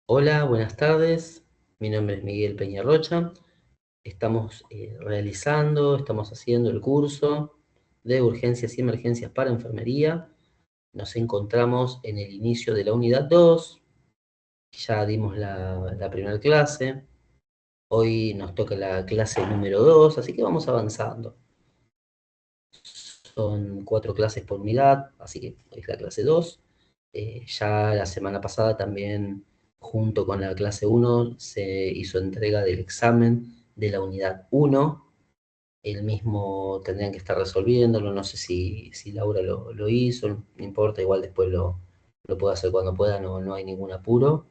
Hola, buenas tardes. Mi nombre es Miguel Peñarrocha. Estamos haciendo el curso de urgencias y emergencias para enfermería. Nos encontramos en el inicio de la unidad 2. Ya dimos la primera clase. Hoy nos toca la clase número 2, así que vamos avanzando. Son 4 clases por unidad, así que hoy es la clase 2. Ya la semana pasada también, junto con la clase 1, se hizo entrega del examen de la unidad 1. El mismo tendrían que estar resolviéndolo, no sé si Laura lo hizo, no importa, igual después lo puedo hacer cuando pueda, no hay ningún apuro.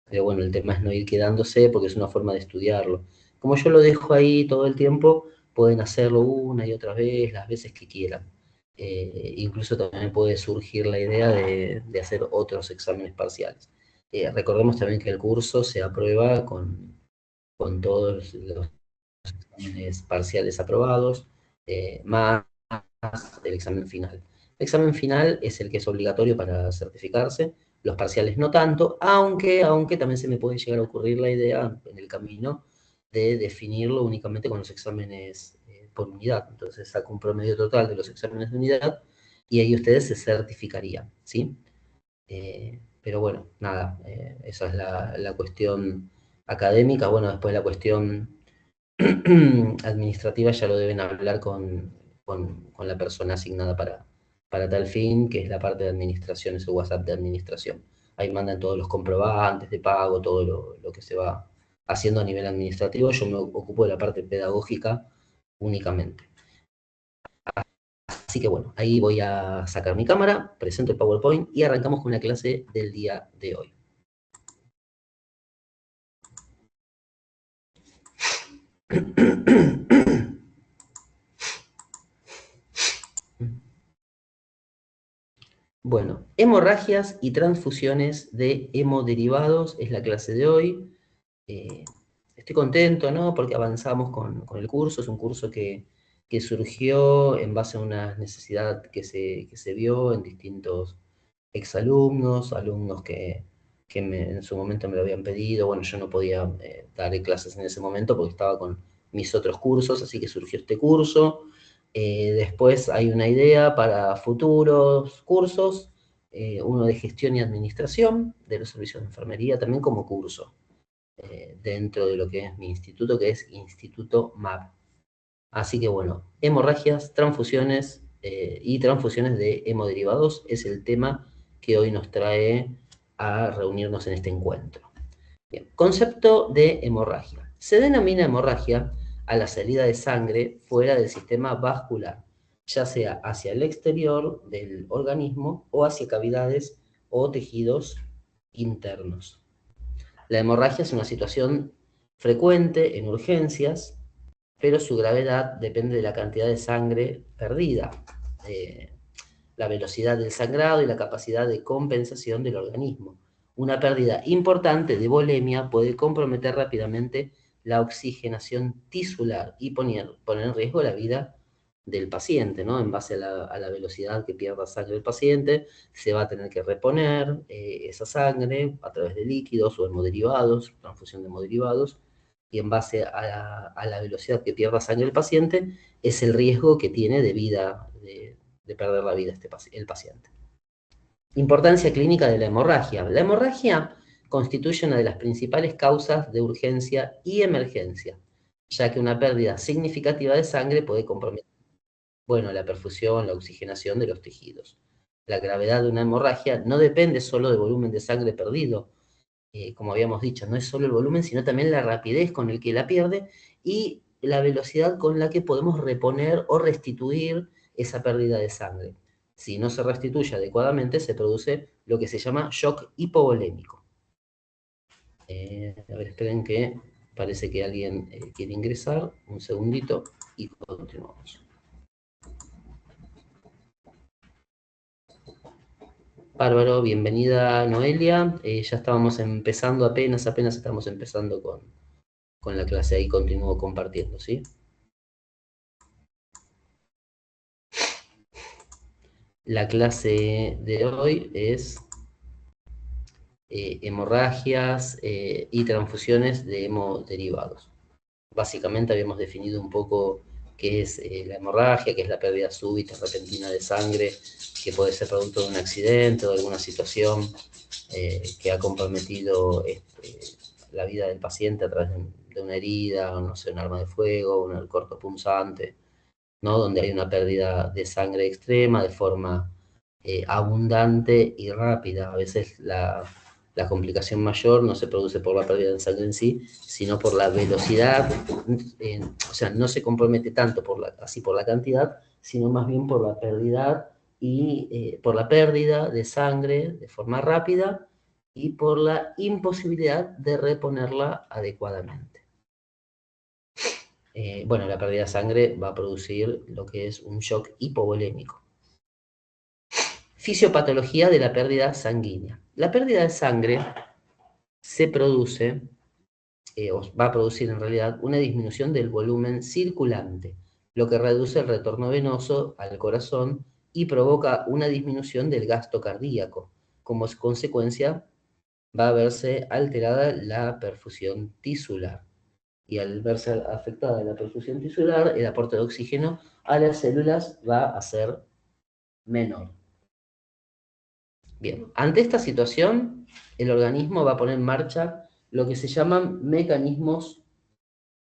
Pero bueno, el tema es no ir quedándose porque es una forma de estudiarlo. Como yo lo dejo ahí todo el tiempo, pueden hacerlo una y otra vez, las veces que quieran. Incluso también puede surgir la idea de hacer otros exámenes parciales. Recordemos también que el curso se aprueba con todos los exámenes parciales aprobados, más el examen final. El examen final es el que es obligatorio para certificarse, los parciales no tanto, aunque también se me puede llegar a ocurrir la idea en el camino de definirlo únicamente con los exámenes por unidad. Entonces saco un promedio total de los exámenes de unidad y ahí ustedes se certificarían, ¿sí? Pero bueno, nada, esa es la cuestión académica. Bueno, después la cuestión administrativa ya lo deben hablar con la persona asignada para tal fin, que es la parte de administración, es el WhatsApp de administración. Ahí mandan todos los comprobantes de pago, todo lo que se va haciendo a nivel administrativo. Yo me ocupo de la parte pedagógica únicamente. Así que bueno, ahí voy a sacar mi cámara, presento el PowerPoint y arrancamos con la clase del día de hoy. Bueno, hemorragias y transfusiones de hemoderivados es la clase de hoy. Eh, Estoy contento, ¿no? Porque avanzamos con el curso. Es un curso que surgió en base a una necesidad que se vio en distintos exalumnos, alumnos que en su momento me lo habían pedido. Bueno, yo no podía dar clases en ese momento porque estaba con mis otros cursos, así que surgió este curso. Después hay una idea para futuros cursos, uno de gestión y administración de los servicios de enfermería también como curso, dentro de lo que es mi instituto, que es Instituto MAP. Así que bueno, hemorragias, transfusiones y transfusiones de hemoderivados es el tema que hoy nos trae a reunirnos en este encuentro. Bien, concepto de hemorragia. Se denomina hemorragia a la salida de sangre fuera del sistema vascular, ya sea hacia el exterior del organismo o hacia cavidades o tejidos internos. La hemorragia es una situación frecuente en urgencias, pero su gravedad depende de la cantidad de sangre perdida, eh, la velocidad del sangrado y la capacidad de compensación del organismo. Una pérdida importante de volemia puede comprometer rápidamente la oxigenación tisular y poner en riesgo la vida del paciente, ¿no? En base a la velocidad que pierda sangre el paciente, se va a tener que reponer esa sangre a través de líquidos o hemoderivados, transfusión de hemoderivados, y en base a la velocidad que pierda sangre el paciente, es el riesgo que tiene de vida, de perder la vida el paciente. Importancia clínica de la hemorragia. La hemorragia constituye una de las principales causas de urgencia y emergencia, ya que una pérdida significativa de sangre puede comprometer, bueno, la perfusión, la oxigenación de los tejidos. La gravedad de una hemorragia no depende solo del volumen de sangre perdido, como habíamos dicho, no es solo el volumen, sino también la rapidez con el que la pierde y la velocidad con la que podemos reponer o restituir esa pérdida de sangre. Si no se restituye adecuadamente, se produce lo que se llama shock hipovolémico. A ver, esperen que parece que alguien quiere ingresar. Un segundito y continuamos. Bárbaro, bienvenida Noelia. Ya estábamos empezando apenas estamos empezando con la clase. Ahí continúo compartiendo, ¿sí? La clase de hoy es hemorragias y transfusiones de hemoderivados. Básicamente habíamos definido un poco qué es la hemorragia, qué es la pérdida súbita, repentina de sangre, que puede ser producto de un accidente o de alguna situación que ha comprometido la vida del paciente a través de una herida, no sé, un arma de fuego, un cortopunzante, ¿no? Donde hay una pérdida de sangre extrema de forma abundante y rápida. A veces la complicación mayor no se produce por la pérdida de sangre en sí, sino por la velocidad, o sea, no se compromete tanto así por la cantidad, sino más bien por la pérdida por la pérdida de sangre de forma rápida y por la imposibilidad de reponerla adecuadamente. Bueno, la pérdida de sangre va a producir lo que es un shock hipovolémico. Fisiopatología de la pérdida sanguínea. La pérdida de sangre se produce, o va a producir en realidad, una disminución del volumen circulante, lo que reduce el retorno venoso al corazón y provoca una disminución del gasto cardíaco. Como consecuencia, va a verse alterada la perfusión tisular. Y al verse afectada la perfusión tisular, el aporte de oxígeno a las células va a ser menor. Bien, ante esta situación, el organismo va a poner en marcha lo que se llaman mecanismos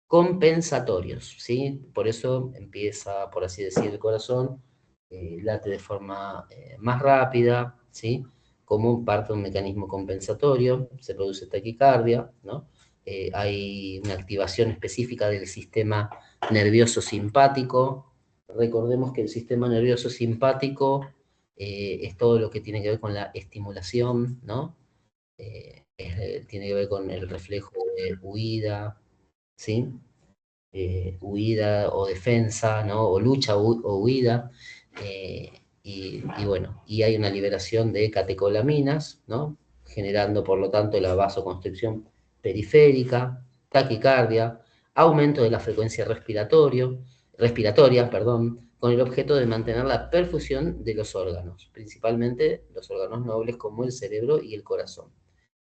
compensatorios, ¿sí? Por eso empieza, por así decir, el corazón, late de forma más rápida, ¿sí? Como parte de un mecanismo compensatorio, se produce taquicardia, ¿no? Hay una activación específica del sistema nervioso simpático. Recordemos que el sistema nervioso simpático es todo lo que tiene que ver con la estimulación, ¿no? Tiene que ver con el reflejo de huida, ¿sí? Huida o defensa, ¿no? O lucha o huida. Y bueno, y hay una liberación de catecolaminas, ¿no? Generando por lo tanto la vasoconstricción periférica, taquicardia, aumento de la frecuencia respiratoria, perdón, con el objeto de mantener la perfusión de los órganos, principalmente los órganos nobles como el cerebro y el corazón.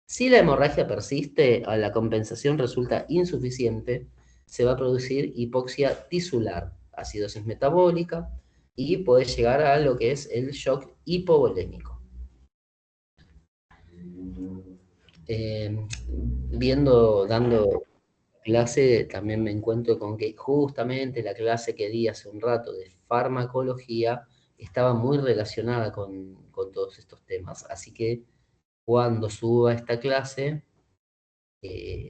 Si la hemorragia persiste, a la compensación resulta insuficiente, se va a producir hipoxia tisular, acidosis metabólica y puede llegar a lo que es el shock hipovolémico. Dando clase, también me encuentro con que justamente la clase que di hace un rato de farmacología estaba muy relacionada con todos estos temas. Así que cuando suba esta clase,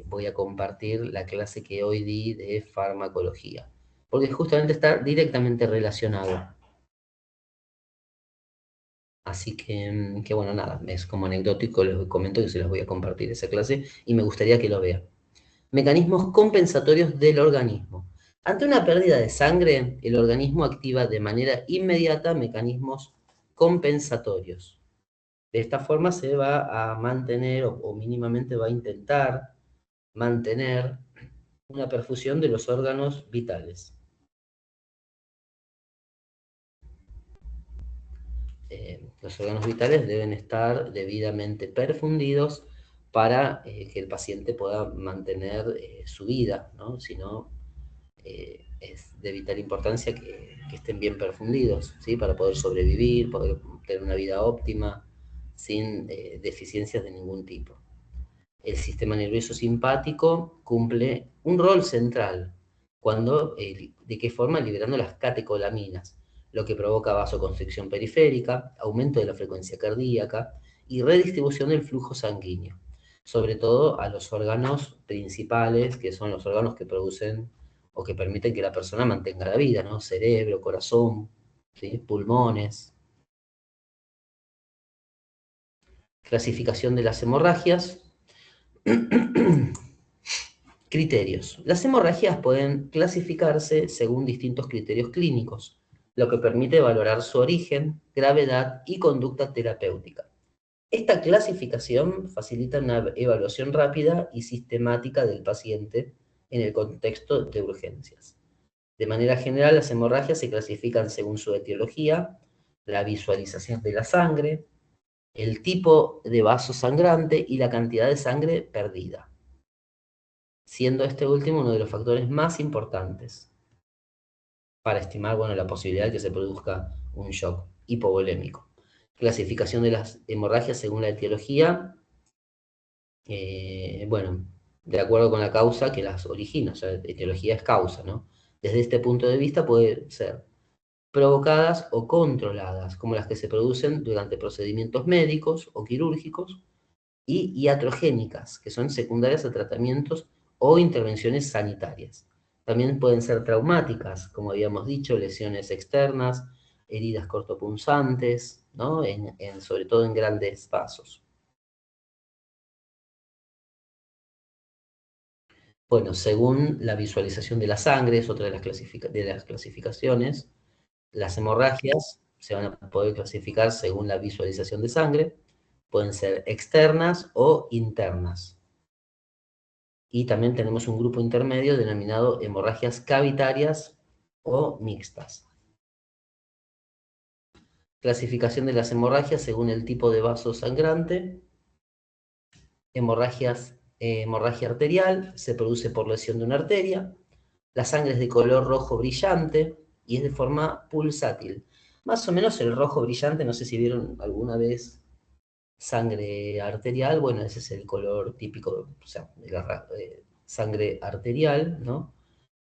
voy a compartir la clase que hoy di de farmacología, porque justamente está directamente relacionado. Así que bueno, nada, es como anecdótico, les comento que se las voy a compartir esa clase y me gustaría que lo vean. Mecanismos compensatorios del organismo. Ante una pérdida de sangre, el organismo activa de manera inmediata mecanismos compensatorios. De esta forma se va a mantener o mínimamente va a intentar mantener una perfusión de los órganos vitales. Los órganos vitales deben estar debidamente perfundidos para que el paciente pueda mantener su vida, ¿no? Si no, es de vital importancia que estén bien perfundidos, ¿sí? Para poder sobrevivir, poder tener una vida óptima, sin deficiencias de ningún tipo. El sistema nervioso simpático cumple un rol central ¿de qué forma? Liberando las catecolaminas, lo que provoca vasoconstricción periférica, aumento de la frecuencia cardíaca y redistribución del flujo sanguíneo, sobre todo a los órganos principales, que son los órganos que producen o que permiten que la persona mantenga la vida, ¿no? Cerebro, corazón, ¿sí? Pulmones. Clasificación de las hemorragias. Criterios. Las hemorragias pueden clasificarse según distintos criterios clínicos, lo que permite valorar su origen, gravedad y conducta terapéutica. Esta clasificación facilita una evaluación rápida y sistemática del paciente en el contexto de urgencias. De manera general, las hemorragias se clasifican según su etiología, la visualización de la sangre, el tipo de vaso sangrante y la cantidad de sangre perdida, siendo este último uno de los factores más importantes para estimar, bueno, la posibilidad de que se produzca un shock hipovolémico. Clasificación de las hemorragias según la etiología, bueno, de acuerdo con la causa que las origina, o sea, etiología es causa, ¿no? Desde este punto de vista puede ser provocadas o controladas, como las que se producen durante procedimientos médicos o quirúrgicos, y iatrogénicas, que son secundarias a tratamientos o intervenciones sanitarias. También pueden ser traumáticas, como habíamos dicho, lesiones externas, heridas cortopunzantes, ¿no? Sobre todo en grandes vasos. Bueno, según la visualización de la sangre, es otra de las clasificaciones, las hemorragias se van a poder clasificar según la visualización de sangre, pueden ser externas o internas. Y también tenemos un grupo intermedio denominado hemorragias cavitarias o mixtas. Clasificación de las hemorragias según el tipo de vaso sangrante. Hemorragia arterial se produce por lesión de una arteria. La sangre es de color rojo brillante y es de forma pulsátil. Más o menos el rojo brillante, no sé si vieron alguna vez sangre arterial, bueno, ese es el color típico, o sea, de la sangre arterial, ¿no?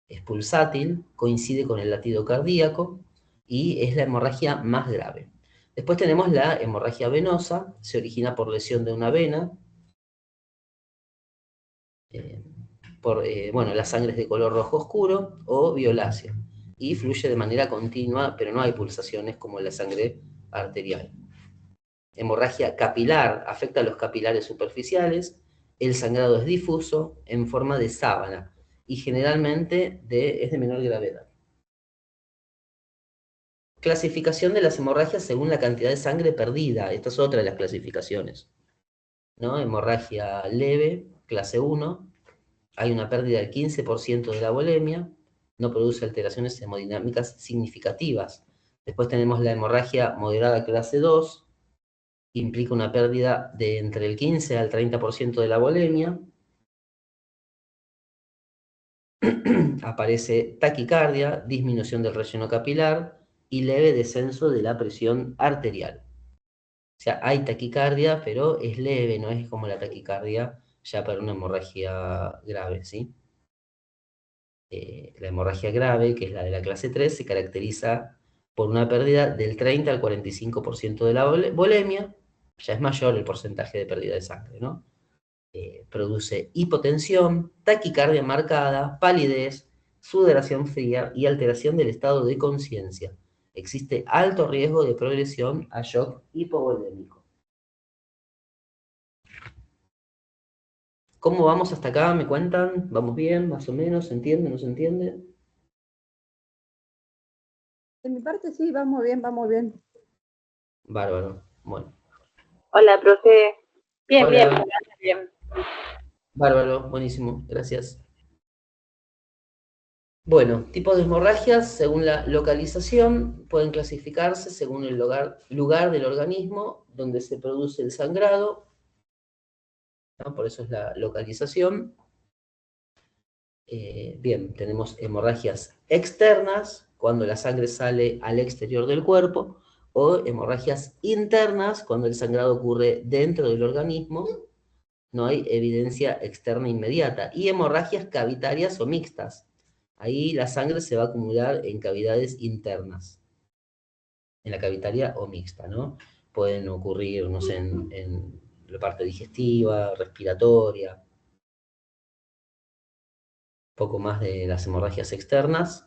Es pulsátil, coincide con el latido cardíaco y es la hemorragia más grave. Después tenemos la hemorragia venosa, se origina por lesión de una vena, eh, bueno, la sangre es de color rojo oscuro o violáceo y fluye de manera continua, pero no hay pulsaciones como la sangre arterial. Hemorragia capilar afecta a los capilares superficiales, el sangrado es difuso, en forma de sábana y generalmente es de menor gravedad. Clasificación de las hemorragias según la cantidad de sangre perdida. Esta es otra de las clasificaciones, ¿no? Hemorragia leve, clase 1. Hay una pérdida del 15% de la volemia. No produce alteraciones hemodinámicas significativas. Después tenemos la hemorragia moderada, clase 2. Implica una pérdida de entre el 15 al 30% de la volemia. Aparece taquicardia, disminución del relleno capilar y leve descenso de la presión arterial. O sea, hay taquicardia, pero es leve, no es como la taquicardia ya para una hemorragia grave, ¿sí? La hemorragia grave, que es la de la clase 3, se caracteriza por una pérdida del 30 al 45% de la volemia, ya es mayor el porcentaje de pérdida de sangre, ¿no? Produce hipotensión, taquicardia marcada, palidez, sudoración fría y alteración del estado de conciencia. Existe alto riesgo de progresión a shock hipovolémico. ¿Cómo vamos hasta acá? ¿Me cuentan? ¿Vamos bien? ¿Más o menos? ¿Se entiende? ¿No se entiende? De mi parte sí, vamos bien, vamos bien. Bárbaro. Bueno. Hola, profe. Bien, Hola. bien. Bárbaro, buenísimo, gracias. Bueno, tipos de hemorragias, según la localización, pueden clasificarse según el lugar del organismo donde se produce el sangrado, ¿no? Por eso es la localización. Bien, tenemos hemorragias externas, cuando la sangre sale al exterior del cuerpo, o hemorragias internas, cuando el sangrado ocurre dentro del organismo, no hay evidencia externa inmediata, y hemorragias cavitarias o mixtas. Ahí la sangre se va a acumular en cavidades internas, en la cavitaria o mixta, ¿no? Pueden ocurrir, no sé, en la parte digestiva, respiratoria, poco más de las hemorragias externas.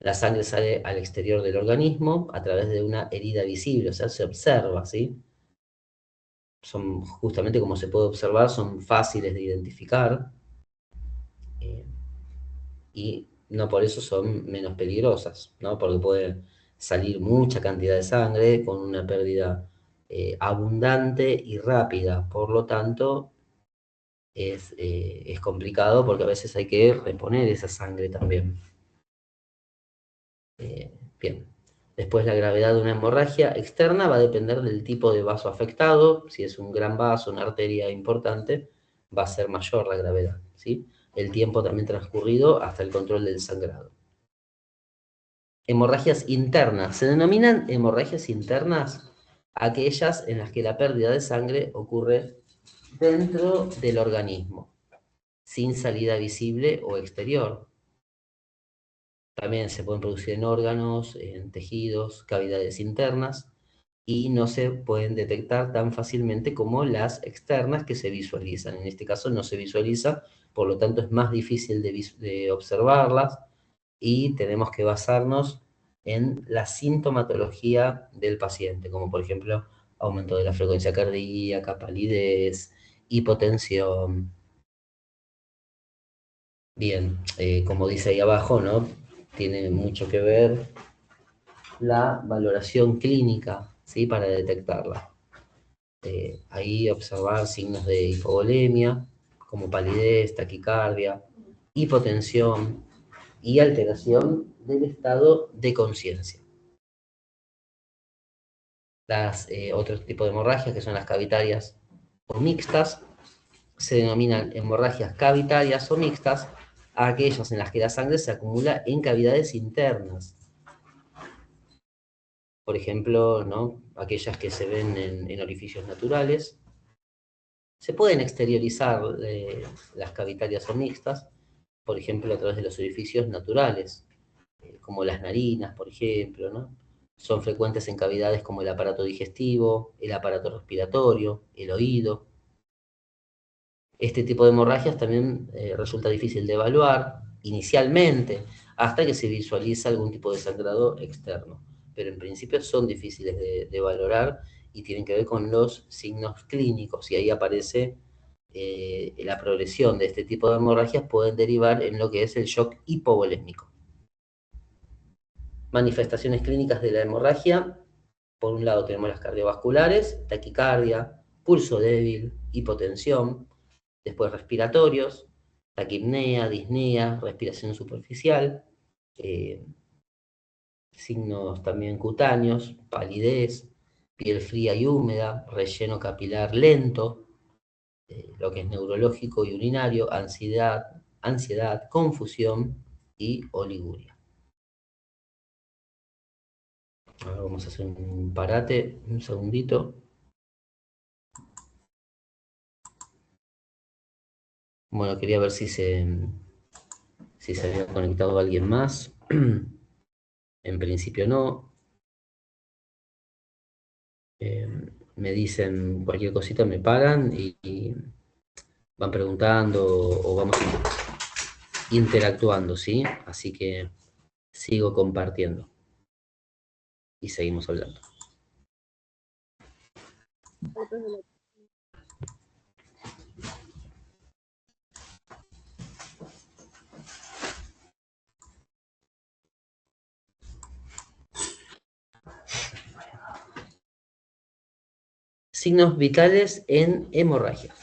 La sangre sale al exterior del organismo a través de una herida visible, o sea, se observa, ¿sí? Son, justamente como se puede observar, son fáciles de identificar y no por eso son menos peligrosas, ¿no? Porque puede salir mucha cantidad de sangre con una pérdida abundante y rápida. Por lo tanto, es complicado porque a veces hay que reponer esa sangre también. Bien. Después la gravedad de una hemorragia externa va a depender del tipo de vaso afectado. Si es un gran vaso, una arteria importante, va a ser mayor la gravedad, ¿sí? El tiempo también transcurrido hasta el control del sangrado. Hemorragias internas. Se denominan hemorragias internas aquellas en las que la pérdida de sangre ocurre dentro del organismo, sin salida visible o exterior. También se pueden producir en órganos, en tejidos, cavidades internas, y no se pueden detectar tan fácilmente como las externas que se visualizan. En este caso no se visualiza, por lo tanto es más difícil de observarlas, y tenemos que basarnos en la sintomatología del paciente, como por ejemplo aumento de la frecuencia cardíaca, palidez, hipotensión. Bien, como dice ahí abajo, ¿no? Tiene mucho que ver la valoración clínica, ¿sí? Para detectarla. Ahí observar signos de hipovolemia, como palidez, taquicardia, hipotensión y alteración del estado de conciencia. Otro tipo de hemorragias, que son las cavitarias o mixtas, se denominan hemorragias cavitarias o mixtas a aquellas en las que la sangre se acumula en cavidades internas. Por ejemplo, ¿no? Aquellas que se ven en orificios naturales. Se pueden exteriorizar las cavitarias o mixtas, por ejemplo, a través de los orificios naturales, como las narinas, por ejemplo, ¿no? Son frecuentes en cavidades como el aparato digestivo, el aparato respiratorio, el oído. Este tipo de hemorragias también resulta difícil de evaluar inicialmente, hasta que se visualiza algún tipo de sangrado externo. Pero en principio son difíciles de valorar y tienen que ver con los signos clínicos, y ahí aparece la progresión de este tipo de hemorragias pueden derivar en lo que es el shock hipovolémico. Manifestaciones clínicas de la hemorragia: por un lado tenemos las cardiovasculares, taquicardia, pulso débil, hipotensión. Después respiratorios, taquipnea, disnea, respiración superficial, signos también cutáneos, palidez, piel fría y húmeda, relleno capilar lento, lo que es neurológico y urinario, ansiedad, confusión y oliguria. Ahora vamos a hacer un parate, un segundito. Bueno, quería ver si se había conectado alguien más. En principio no. Me dicen cualquier cosita, me paran y van preguntando o vamos interactuando, ¿sí? Así que sigo compartiendo y seguimos hablando. Signos vitales en hemorragias.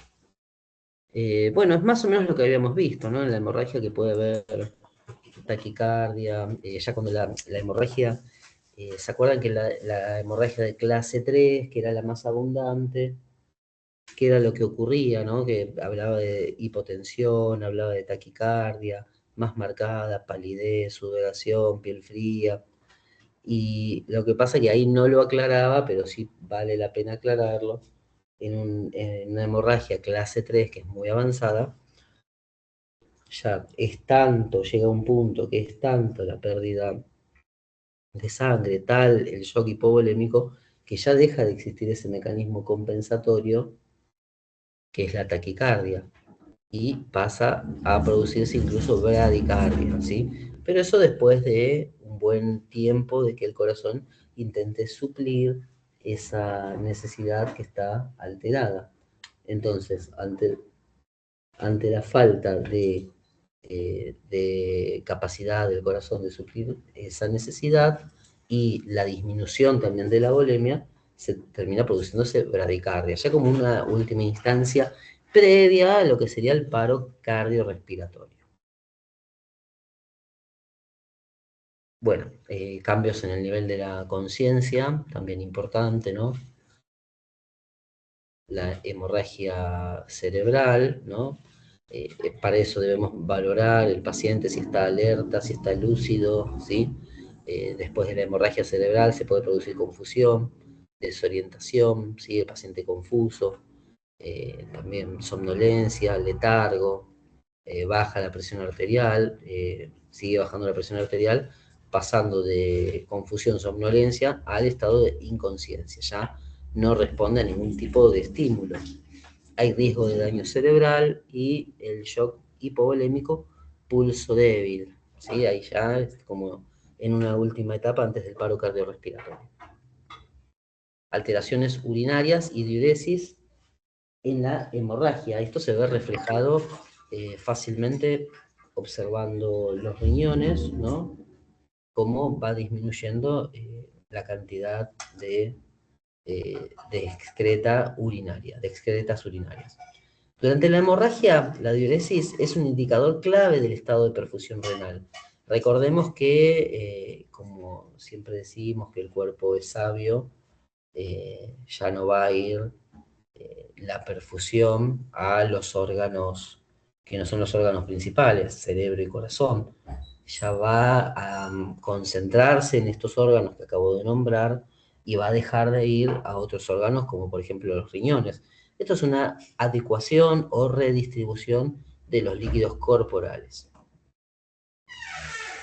Bueno, es más o menos lo que habíamos visto, ¿no? En la hemorragia, que puede haber taquicardia, ya cuando la hemorragia, ¿se acuerdan que la hemorragia de clase 3, que era la más abundante, que era lo que ocurría, ¿no? Que hablaba de hipotensión, hablaba de taquicardia, más marcada, palidez, sudoración, piel fría? Y lo que pasa es que ahí no lo aclaraba, pero sí vale la pena aclararlo. En una hemorragia clase 3, que es muy avanzada, ya es tanto, llega a un punto que es tanto la pérdida de sangre, tal el shock hipovolémico, que ya deja de existir ese mecanismo compensatorio que es la taquicardia, y pasa a producirse incluso bradicardia, ¿sí? Pero eso después de un buen tiempo de que el corazón intente suplir esa necesidad que está alterada. Entonces, ante la falta de capacidad del corazón de suplir esa necesidad y la disminución también de la volemia, se termina produciéndose bradicardia, ya como una última instancia previa a lo que sería el paro cardiorrespiratorio. Bueno, cambios en el nivel de la conciencia, también importante, ¿no? La hemorragia cerebral, ¿no? Para eso debemos valorar el paciente si está alerta, si está lúcido, ¿sí? Después de la hemorragia cerebral se puede producir confusión, desorientación, ¿sí? El paciente confuso, también somnolencia, letargo, baja la presión arterial, sigue bajando la presión arterial, pasando de confusión, somnolencia al estado de inconsciencia, ya no responde a ningún tipo de estímulo. Hay riesgo de daño cerebral y el shock hipovolémico, pulso débil, ¿sí? Ahí ya es como en una última etapa antes del paro cardiorrespiratorio. Alteraciones urinarias y diuresis en la hemorragia. Esto se ve reflejado fácilmente observando los riñones, ¿no? Cómo va disminuyendo la cantidad de excreta urinaria, de excretas urinarias. Durante la hemorragia, la diuresis es un indicador clave del estado de perfusión renal. Recordemos que, como siempre decimos, que el cuerpo es sabio, ya no va a ir la perfusión a los órganos que no son los órganos principales, cerebro y corazón. Ya va a concentrarse en estos órganos que acabo de nombrar y va a dejar de ir a otros órganos como por ejemplo los riñones. Esto es una adecuación o redistribución de los líquidos corporales.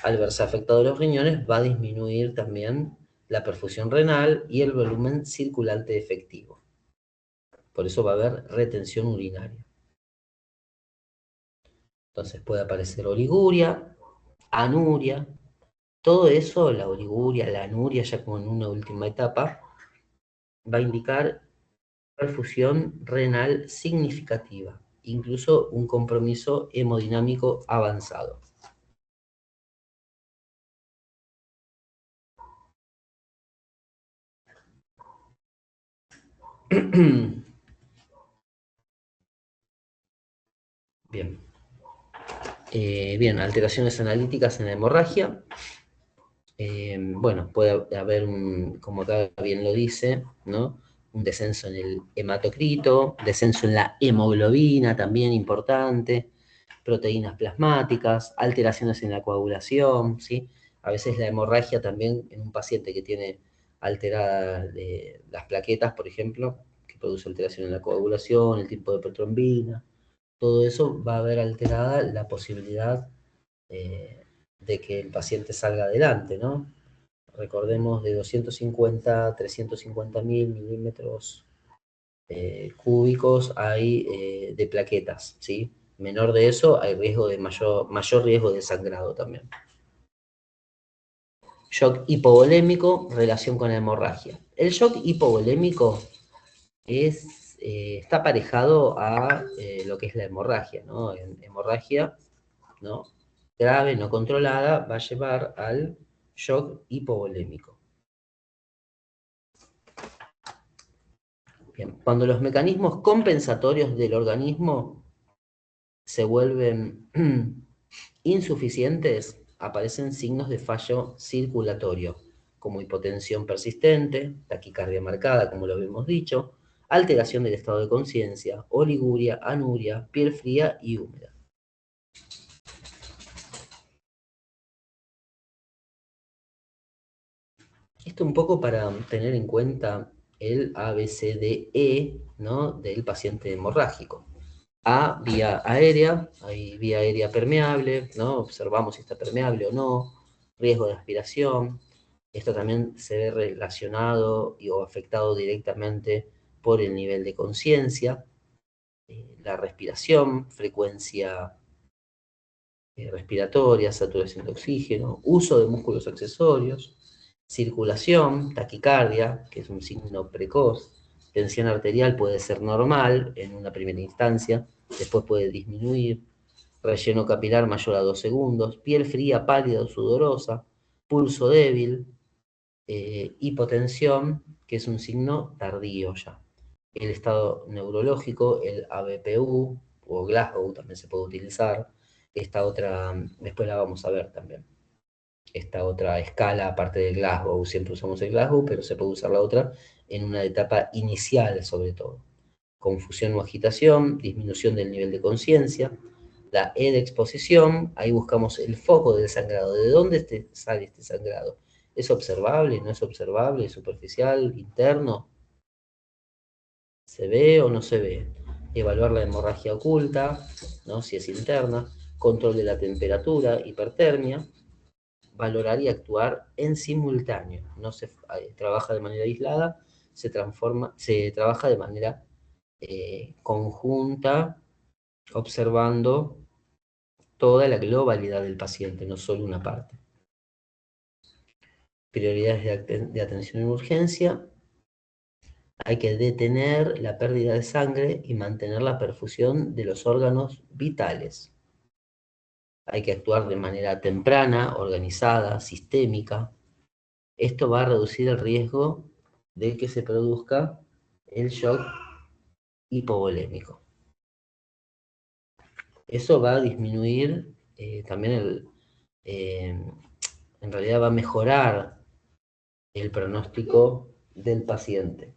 Al verse afectados los riñones va a disminuir también la perfusión renal y el volumen circulante efectivo. Por eso va a haber retención urinaria. Entonces puede aparecer oliguria, anuria, todo eso, la oliguria, la anuria, ya como en una última etapa, va a indicar perfusión renal significativa, incluso un compromiso hemodinámico avanzado. Bien. Bien, alteraciones analíticas en la hemorragia. Bueno, puede haber como acá bien lo dice, ¿no? Un descenso en el hematocrito, descenso en la hemoglobina, también importante, proteínas plasmáticas, alteraciones en la coagulación, ¿sí? A veces la hemorragia también en un paciente que tiene alteradas las plaquetas, por ejemplo, que produce alteración en la coagulación, el tipo de protrombina, todo eso va a haber alterada la posibilidad de que el paciente salga adelante, ¿no? Recordemos de 250 a 350.000 milímetros cúbicos hay de plaquetas, ¿sí? Menor de eso hay riesgo de mayor riesgo de sangrado también. Shock hipovolémico, relación con la hemorragia. El shock hipovolémico está aparejado a lo que es la hemorragia, ¿no? Hemorragia, ¿no? Grave, no controlada, va a llevar al shock hipovolémico. Bien, cuando los mecanismos compensatorios del organismo se vuelven insuficientes, aparecen signos de fallo circulatorio, como hipotensión persistente, taquicardia marcada, como lo habíamos dicho, alteración del estado de conciencia, oliguria, anuria, piel fría y húmeda. Esto un poco para tener en cuenta el ABCDE, ¿no? Del paciente hemorrágico. A, vía aérea, hay vía aérea permeable, ¿no? Observamos si está permeable o no, riesgo de aspiración. Esto también se ve relacionado o afectado directamente por el nivel de conciencia, la respiración, frecuencia respiratoria, saturación de oxígeno, uso de músculos accesorios, circulación, taquicardia, que es un signo precoz, tensión arterial puede ser normal en una primera instancia, después puede disminuir, relleno capilar mayor a 2 segundos, piel fría, pálida o sudorosa, pulso débil, hipotensión, que es un signo tardío ya. El estado neurológico, el ABPU o Glasgow también se puede utilizar. Esta otra, después la vamos a ver también. esta otra escala aparte del Glasgow. Siempre usamos el Glasgow, pero se puede usar la otra en una etapa inicial sobre todo. Confusión o agitación, disminución del nivel de conciencia. La E de exposición, ahí buscamos el foco del sangrado. ¿De dónde sale este sangrado? ¿Es observable? ¿No es observable? ¿Es superficial? ¿Interno? ¿Se ve o no se ve? Evaluar la hemorragia oculta, ¿no? Si es interna. Control de la temperatura, hipertermia. Valorar y actuar en simultáneo. No se trabaja de manera aislada, se trabaja de manera conjunta, observando toda la globalidad del paciente, no solo una parte. Prioridades de atención en urgencia. Hay que detener la pérdida de sangre y mantener la perfusión de los órganos vitales. Hay que actuar de manera temprana, organizada, sistémica. Esto va a reducir el riesgo de que se produzca el shock hipovolémico. Eso va a disminuir también en realidad va a mejorar el pronóstico del paciente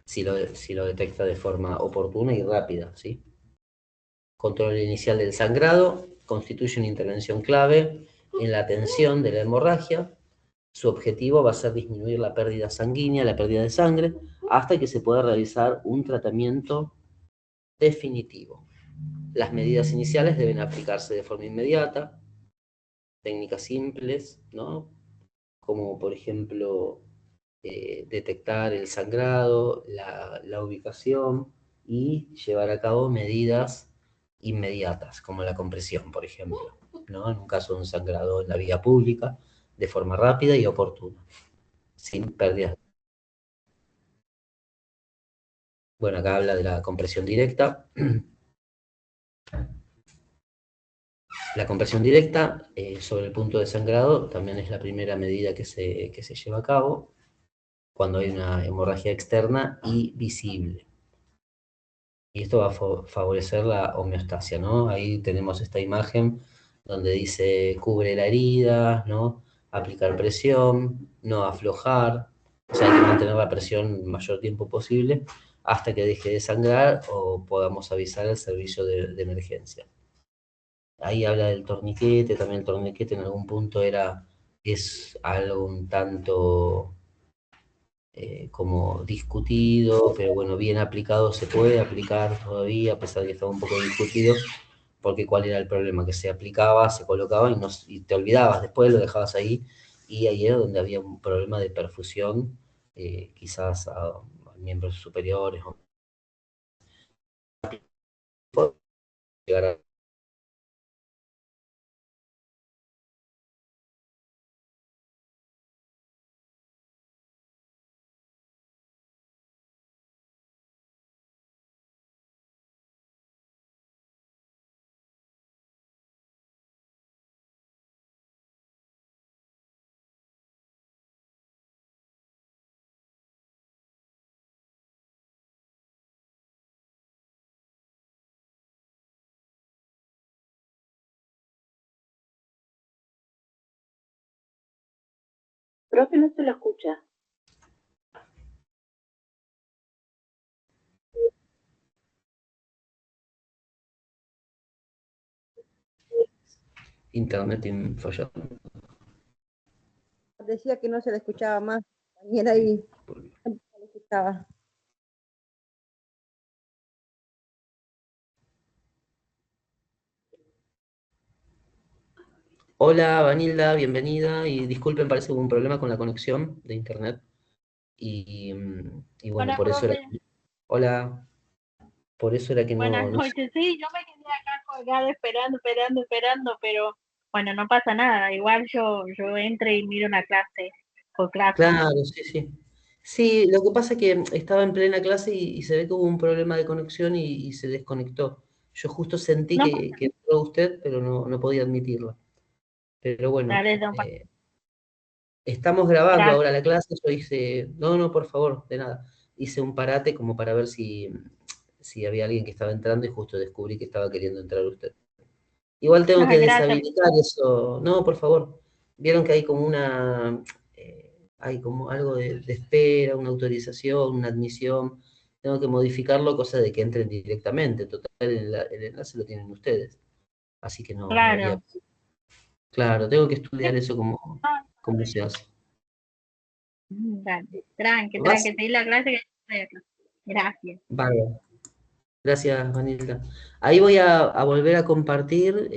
si lo detecta de forma oportuna y rápida, ¿sí? Control inicial del sangrado constituye una intervención clave en la atención de la hemorragia. Su objetivo va a ser disminuir la pérdida sanguínea, la pérdida de sangre, hasta que se pueda realizar un tratamiento definitivo. Las medidas iniciales deben aplicarse de forma inmediata, técnicas simples, ¿no? Como por ejemplo detectar el sangrado, la ubicación y llevar a cabo medidas inmediatas, como la compresión, por ejemplo, ¿no? En un caso de un sangrado en la vía pública, de forma rápida y oportuna, sin pérdidas. Bueno, acá habla de la compresión directa. La compresión directa sobre el punto de sangrado también es la primera medida que se lleva a cabo cuando hay una hemorragia externa y visible. Y esto va a favorecer la homeostasia, ¿no? Ahí tenemos esta imagen donde dice cubre la herida, ¿no? Aplicar presión, no aflojar, o sea, hay que mantener la presión el mayor tiempo posible hasta que deje de sangrar o podamos avisar al servicio de emergencia. Ahí habla del torniquete, también el torniquete en algún punto es algo un tanto como discutido, pero bueno, bien aplicado se puede aplicar todavía, a pesar de que estaba un poco discutido, porque cuál era el problema, que se aplicaba, se colocaba y te olvidabas, después lo dejabas ahí, y ahí era donde había un problema de perfusión, quizás a miembros superiores, o llegar a. Profe, no se lo escucha. Internet fallando. Decía que no se le escuchaba más. También ahí no se le escuchaba. Hola, Vanilda, bienvenida, y disculpen, parece que hubo un problema con la conexión de internet, y bueno, Hola, por eso era. profe. Hola. Por eso era que Buenas no. noches. Sí, yo me quedé acá colgada esperando, pero bueno, no pasa nada. Igual yo entré y miro una clase por clase. Claro, sí, sí. Sí, lo que pasa es que estaba en plena clase y se ve que hubo un problema de conexión y se desconectó. Yo justo sentí No que pasa entró usted, pero no podía admitirlo. Pero bueno, nada, no pasa estamos grabando Gracias. ahora la clase. Yo hice, no, por favor, de nada. Hice un parate como para ver si había alguien que estaba entrando y justo descubrí que estaba queriendo entrar usted. Igual tengo que Gracias. deshabilitar eso. No, por favor. Vieron que hay como hay como algo de espera, una autorización, una admisión. Tengo que modificarlo, cosa de que entren directamente. Total, el enlace lo tienen ustedes. Así que no habría. Claro. Claro, tengo que estudiar eso cómo se hace. Dale. Tranqui, Vas, te di la clase que estoy acá. Gracias. bárbaro. Gracias, Vanilda. Ahí voy a volver a compartir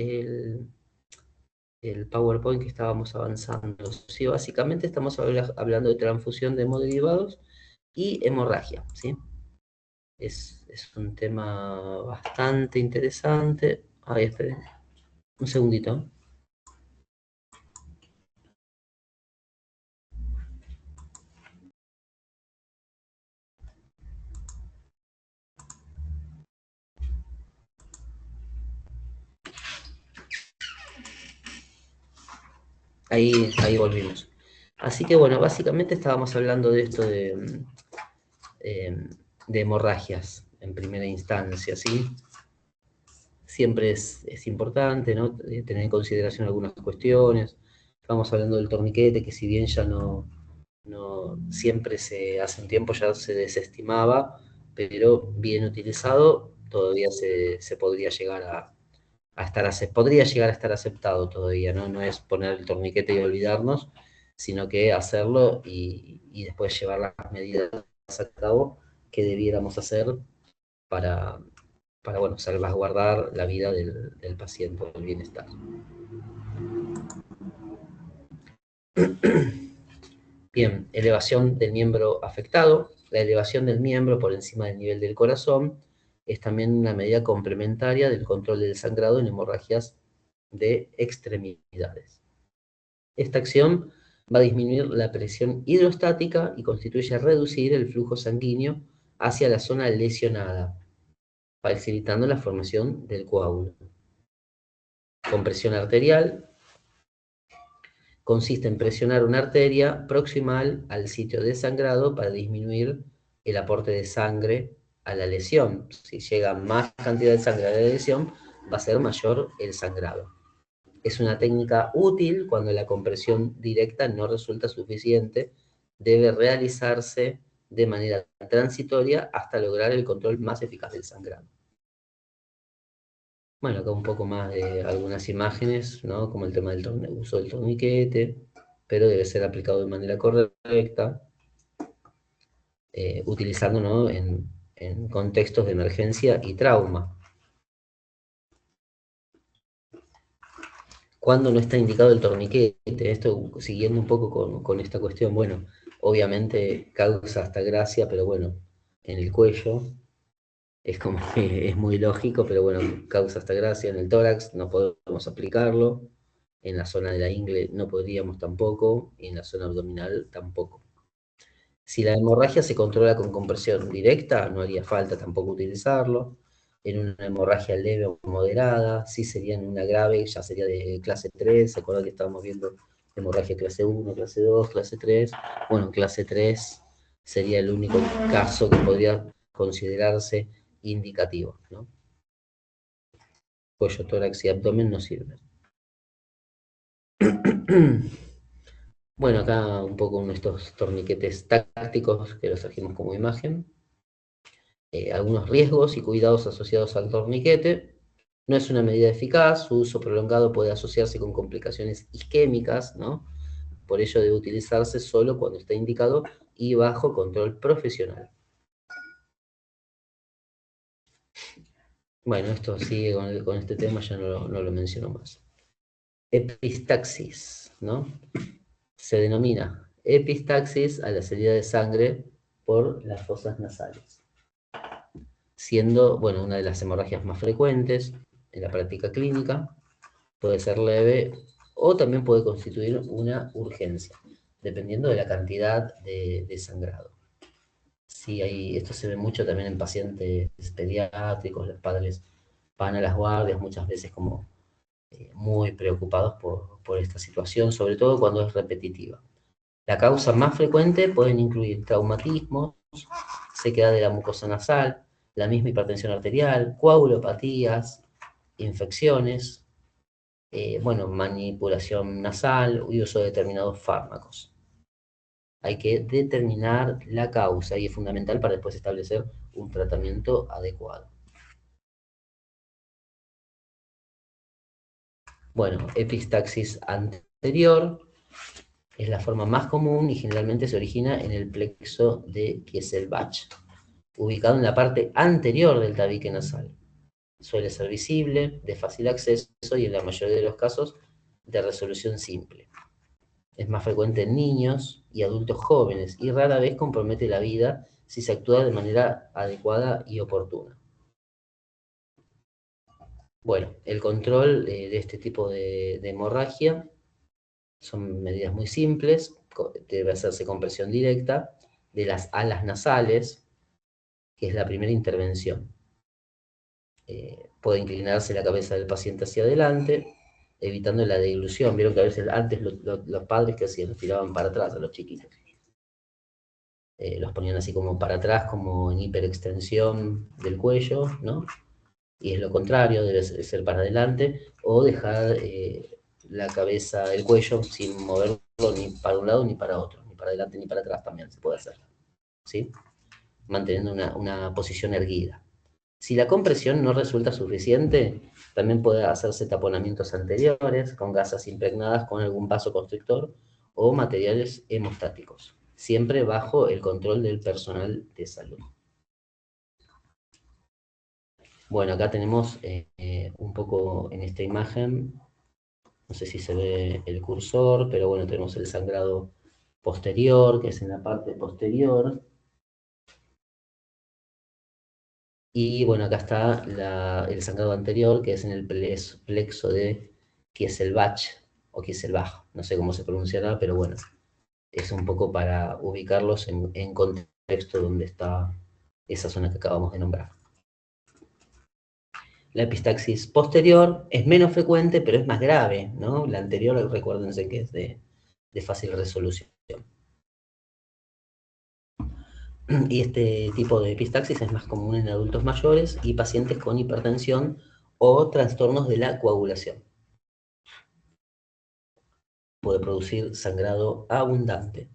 el PowerPoint que estábamos avanzando. Sí, básicamente estamos hablando de transfusión de hemoderivados y hemorragia, ¿sí? Es un tema bastante interesante. Ahí, esperen. Un segundito. Ahí volvimos. Así que bueno, básicamente estábamos hablando de esto de hemorragias en primera instancia, ¿sí? Siempre es importante, ¿no? Tener en consideración algunas cuestiones. Estamos hablando del torniquete, que si bien ya no siempre hace un tiempo ya se desestimaba, pero bien utilizado todavía se podría llegar podría llegar a estar aceptado todavía, ¿no? No es poner el torniquete y olvidarnos, sino que hacerlo y después llevar las medidas a cabo que debiéramos hacer para, bueno, salvaguardar la vida del paciente, el bienestar. Bien, elevación del miembro afectado. La elevación del miembro por encima del nivel del corazón es también una medida complementaria del control del sangrado en hemorragias de extremidades. Esta acción va a disminuir la presión hidrostática y constituye reducir el flujo sanguíneo hacia la zona lesionada, facilitando la formación del coágulo. Compresión arterial consiste en presionar una arteria proximal al sitio de sangrado para disminuir el aporte de sangre a la lesión. Si llega más cantidad de sangre a la lesión, va a ser mayor el sangrado. Es una técnica útil cuando la compresión directa no resulta suficiente. Debe realizarse de manera transitoria hasta lograr el control más eficaz del sangrado. Bueno, acá un poco más de algunas imágenes, ¿no? Como el tema del uso del torniquete, pero debe ser aplicado de manera correcta, utilizando, ¿no? en contextos de emergencia y trauma. ¿Cuándo no está indicado el torniquete? Esto siguiendo un poco con esta cuestión, bueno, obviamente causa hasta gracia, pero bueno, en el cuello es como que es muy lógico, pero bueno, causa hasta gracia. En el tórax no podemos aplicarlo, en la zona de la ingle no podríamos tampoco, y en la zona abdominal tampoco. Si la hemorragia se controla con compresión directa, no haría falta tampoco utilizarlo. En una hemorragia leve o moderada, sí sería en una grave, ya sería de clase 3, ¿se acuerdan que estábamos viendo hemorragia clase 1, clase 2, clase 3? Bueno, en clase 3 sería el único caso que podría considerarse indicativo, ¿no? Cuello, tórax y abdomen no sirven. Bueno, acá un poco estos torniquetes tácticos que los trajimos como imagen. Algunos riesgos y cuidados asociados al torniquete. No es una medida eficaz, su uso prolongado puede asociarse con complicaciones isquémicas, ¿no? Por ello debe utilizarse solo cuando está indicado y bajo control profesional. Bueno, esto sigue con este tema, ya no lo menciono más. Epistaxis, ¿no? Se denomina epistaxis a la salida de sangre por las fosas nasales, siendo, bueno, una de las hemorragias más frecuentes en la práctica clínica. Puede ser leve o también puede constituir una urgencia, dependiendo de la cantidad de sangrado. Sí, esto se ve mucho también en pacientes pediátricos. Los padres van a las guardias muchas veces como muy preocupados por esta situación, sobre todo cuando es repetitiva. La causa más frecuente pueden incluir traumatismos, sequedad de la mucosa nasal, la misma hipertensión arterial, coagulopatías, infecciones, Bueno, manipulación nasal y uso de determinados fármacos. Hay que determinar la causa y es fundamental para después establecer un tratamiento adecuado. Bueno, epistaxis anterior es la forma más común y generalmente se origina en el plexo de Kieselbach, ubicado en la parte anterior del tabique nasal. Suele ser visible, de fácil acceso y en la mayoría de los casos de resolución simple. Es más frecuente en niños y adultos jóvenes y rara vez compromete la vida si se actúa de manera adecuada y oportuna. Bueno, el control de este tipo de hemorragia son medidas muy simples, debe hacerse con presión directa de las alas nasales, que es la primera intervención. Puede inclinarse la cabeza del paciente hacia adelante, evitando la deglución. Vieron que a veces antes los padres que hacían, los tiraban para atrás a los chiquitos. Los ponían así como para atrás, como en hiperextensión del cuello, ¿no? Y es lo contrario, debe ser para adelante, o dejar la cabeza, el cuello, sin moverlo ni para un lado ni para otro, ni para adelante ni para atrás también se puede hacer, ¿sí? Manteniendo una posición erguida. Si la compresión no resulta suficiente, también puede hacerse taponamientos anteriores con gasas impregnadas con algún vasoconstrictor o materiales hemostáticos, siempre bajo el control del personal de salud. Bueno, acá tenemos un poco en esta imagen, no sé si se ve el cursor, pero bueno, tenemos el sangrado posterior, que es en la parte posterior. Y bueno, acá está el sangrado anterior, que es en el plexo de Kieselbach o Kieselbach, no sé cómo se pronunciará, pero bueno, es un poco para ubicarlos en contexto donde está esa zona que acabamos de nombrar. La epistaxis posterior es menos frecuente, pero es más grave, ¿no? La anterior, recuérdense que es de fácil resolución. Y este tipo de epistaxis es más común en adultos mayores y pacientes con hipertensión o trastornos de la coagulación. Puede producir sangrado abundante.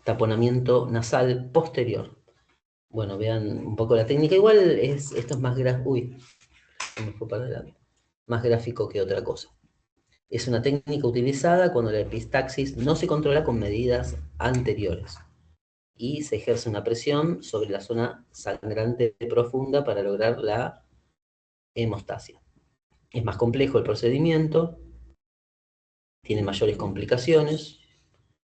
Taponamiento nasal posterior. Bueno, vean un poco la técnica. Igual esto es más gráfico. Uy, me fue para adelante. Más gráfico que otra cosa. Es una técnica utilizada cuando la epistaxis no se controla con medidas anteriores y se ejerce una presión sobre la zona sangrante profunda para lograr la hemostasia. Es más complejo el procedimiento, tiene mayores complicaciones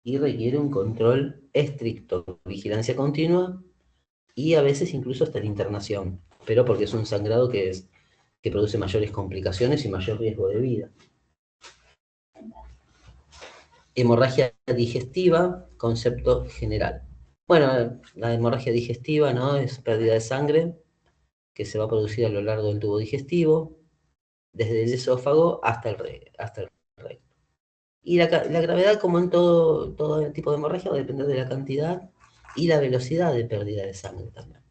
y requiere un control estricto, vigilancia continua y a veces incluso hasta la internación, pero porque es un sangrado que produce mayores complicaciones y mayor riesgo de vida. Hemorragia digestiva, concepto general. Bueno, la hemorragia digestiva, ¿no? Es pérdida de sangre que se va a producir a lo largo del tubo digestivo, desde el esófago hasta el recto. Y la gravedad, como en todo tipo de hemorragia, va a depender de la cantidad y la velocidad de pérdida de sangre también.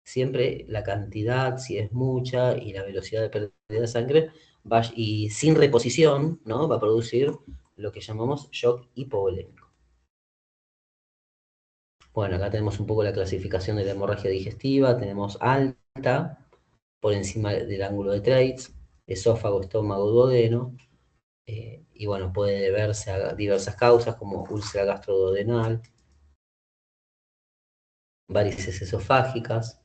Siempre la cantidad, si es mucha, y la velocidad de pérdida de sangre, y sin reposición, ¿no? Va a producir lo que llamamos shock hipovolémico. Bueno, acá tenemos un poco la clasificación de la hemorragia digestiva. Tenemos alta, por encima del ángulo de Treitz, esófago, estómago, duodeno. Y bueno, puede deberse a diversas causas como úlcera gastroduodenal, varices esofágicas,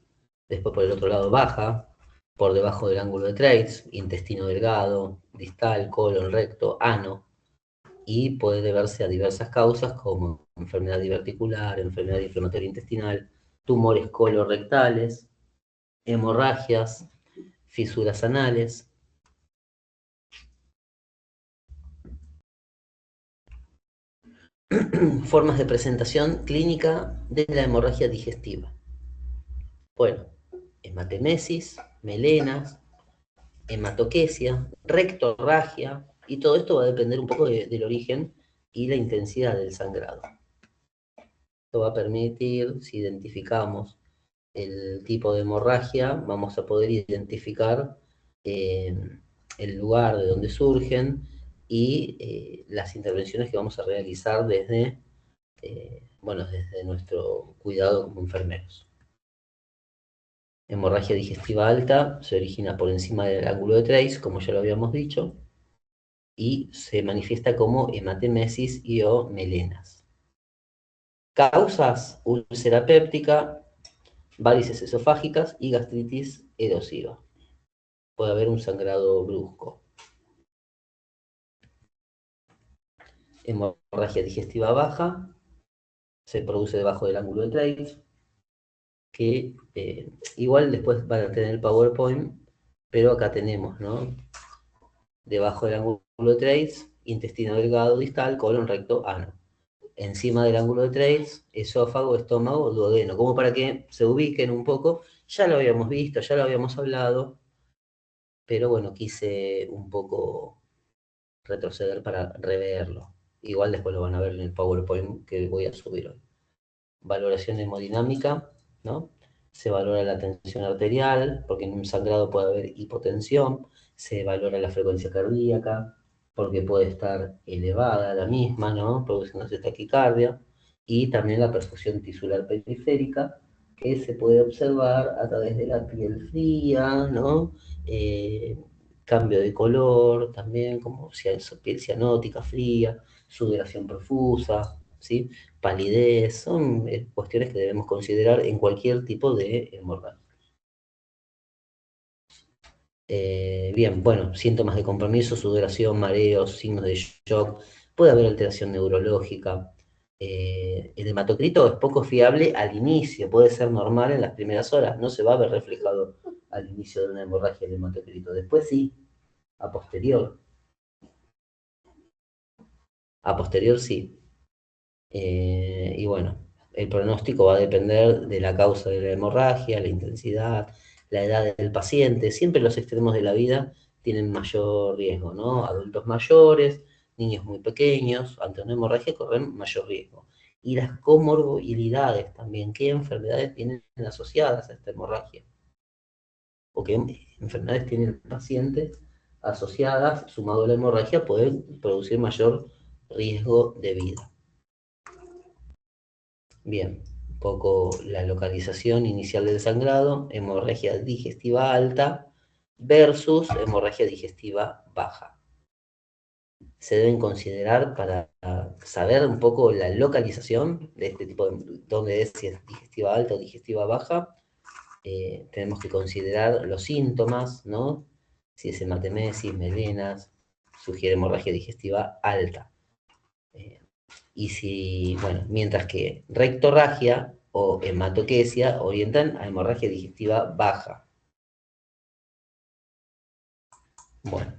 después por el otro lado baja, por debajo del ángulo de Treitz, intestino delgado, distal, colon, recto, ano, y puede deberse a diversas causas como enfermedad diverticular, enfermedad inflamatoria intestinal, tumores colorectales, hemorragias, fisuras anales. Formas de presentación clínica de la hemorragia digestiva. Bueno, hematemesis, melenas, hematoquesia, rectorragia, y todo esto va a depender un poco del origen y la intensidad del sangrado. Esto va a permitir, si identificamos el tipo de hemorragia, vamos a poder identificar el lugar de donde surgen y las intervenciones que vamos a realizar desde, desde nuestro cuidado como enfermeros. Hemorragia digestiva alta se origina por encima del ángulo de Treitz, como ya lo habíamos dicho, y se manifiesta como hematemesis y o melenas. Causas: úlcera péptica, varices esofágicas y gastritis erosiva. Puede haber un sangrado brusco. Hemorragia digestiva baja se produce debajo del ángulo de Treitz, que igual después van a tener el PowerPoint, pero acá tenemos, ¿no? Debajo del ángulo de Treitz, intestino delgado distal, colon, recto, ano. Encima del ángulo de Treitz, esófago, estómago, duodeno, como para que se ubiquen un poco. Ya lo habíamos visto, ya lo habíamos hablado, pero bueno, quise un poco retroceder para reverlo. Igual después lo van a ver en el PowerPoint que voy a subir hoy. Valoración hemodinámica, ¿no? Se valora la tensión arterial, porque en un sangrado puede haber hipotensión. Se valora la frecuencia cardíaca, porque puede estar elevada la misma, ¿no? Produciéndose taquicardia. Y también la perfusión tisular periférica, que se puede observar a través de la piel fría, ¿no? Cambio de color, también como piel cianótica, fría, sudoración profusa, ¿sí? Palidez, son cuestiones que debemos considerar en cualquier tipo de hemorragia. Bien, bueno, síntomas de compromiso, sudoración, mareos, signos de shock, puede haber alteración neurológica. El hematocrito es poco fiable al inicio, puede ser normal en las primeras horas, no se va a ver reflejado al inicio de una hemorragia el hematocrito, después sí, a posterior. A posterior sí. Y bueno, el pronóstico va a depender de la causa de la hemorragia, la intensidad, la edad del paciente. Siempre los extremos de la vida tienen mayor riesgo, ¿no? Adultos mayores, niños muy pequeños, ante una hemorragia corren mayor riesgo. Y las comorbilidades también, ¿qué enfermedades vienen asociadas a esta hemorragia? O qué enfermedades tiene el paciente asociadas, sumado a la hemorragia, pueden producir mayor riesgo de vida. Bien, un poco la localización inicial del sangrado, hemorragia digestiva alta versus hemorragia digestiva baja. Se deben considerar para saber un poco la localización de este tipo de, dónde es, si es digestiva alta o digestiva baja. Tenemos que considerar los síntomas, ¿no? Si es hematemesis, melenas, sugiere hemorragia digestiva alta. Y si, bueno, mientras que rectorragia o hematoquesia orientan a hemorragia digestiva baja. Bueno,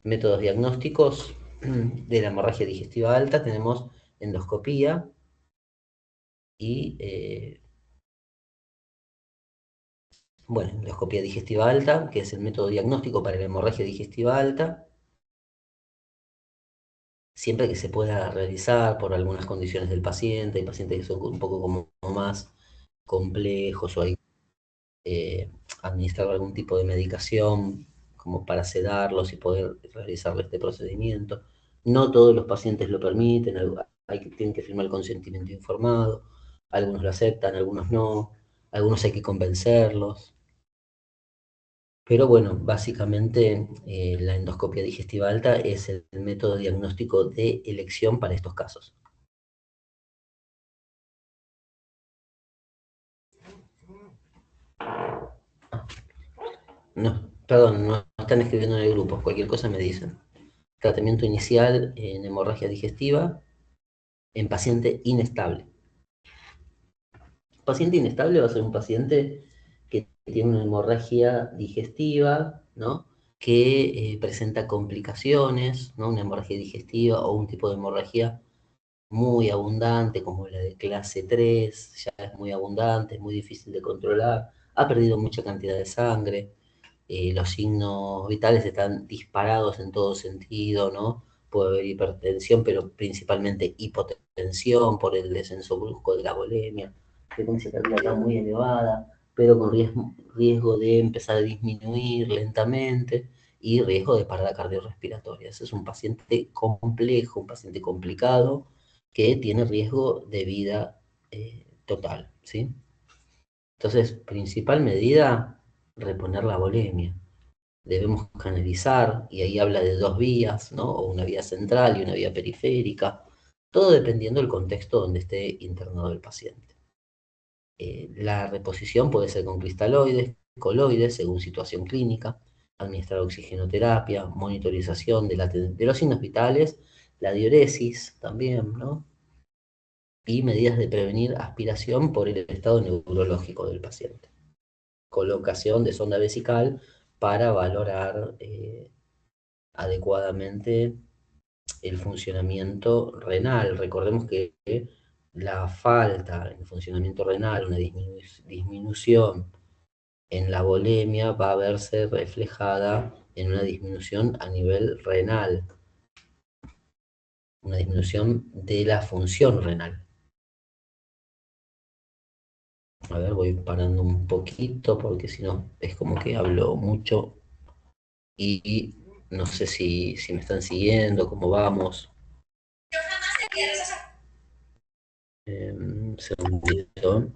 métodos diagnósticos de la hemorragia digestiva alta, tenemos endoscopía y, bueno, endoscopía digestiva alta, que es el método diagnóstico para la hemorragia digestiva alta, siempre que se pueda realizar por algunas condiciones del paciente. Hay pacientes que son un poco como más complejos o hay administrar algún tipo de medicación como para sedarlos y poder realizar este procedimiento. No todos los pacientes lo permiten, tienen que firmar el consentimiento informado, algunos lo aceptan, algunos no, algunos hay que convencerlos. Pero bueno, básicamente la endoscopia digestiva alta es el método diagnóstico de elección para estos casos. No, perdón, no están escribiendo en el grupo, cualquier cosa me dicen. Tratamiento inicial en hemorragia digestiva en paciente inestable. Paciente inestable va a ser un paciente que tiene una hemorragia digestiva, ¿no? Que presenta complicaciones, ¿no? Una hemorragia digestiva o un tipo de hemorragia muy abundante, como la de clase 3, ya es muy abundante, es muy difícil de controlar, ha perdido mucha cantidad de sangre, los signos vitales están disparados en todo sentido, ¿no? Puede haber hipertensión, pero principalmente hipotensión por el descenso brusco de la volemia, frecuencia cardíaca muy elevada, pero con riesgo de empezar a disminuir lentamente y riesgo de parada cardiorrespiratoria. Ese es un paciente complejo, un paciente complicado que tiene riesgo de vida total, ¿sí? Entonces, principal medida, reponer la volemia. Debemos canalizar, y ahí habla de dos vías, ¿no? O una vía central y una vía periférica, todo dependiendo del contexto donde esté internado el paciente. La reposición puede ser con cristaloides, coloides, según situación clínica, administrar oxigenoterapia, monitorización de los signos vitales, la diuresis también, ¿no? Y medidas de prevenir aspiración por el estado neurológico del paciente. Colocación de sonda vesical para valorar adecuadamente el funcionamiento renal. Recordemos que la falta en funcionamiento renal, una disminución en la volemia va a verse reflejada en una disminución a nivel renal, una disminución de la función renal. A ver, voy parando un poquito porque si no es como que hablo mucho y no sé si me están siguiendo, cómo vamos. Un segundito.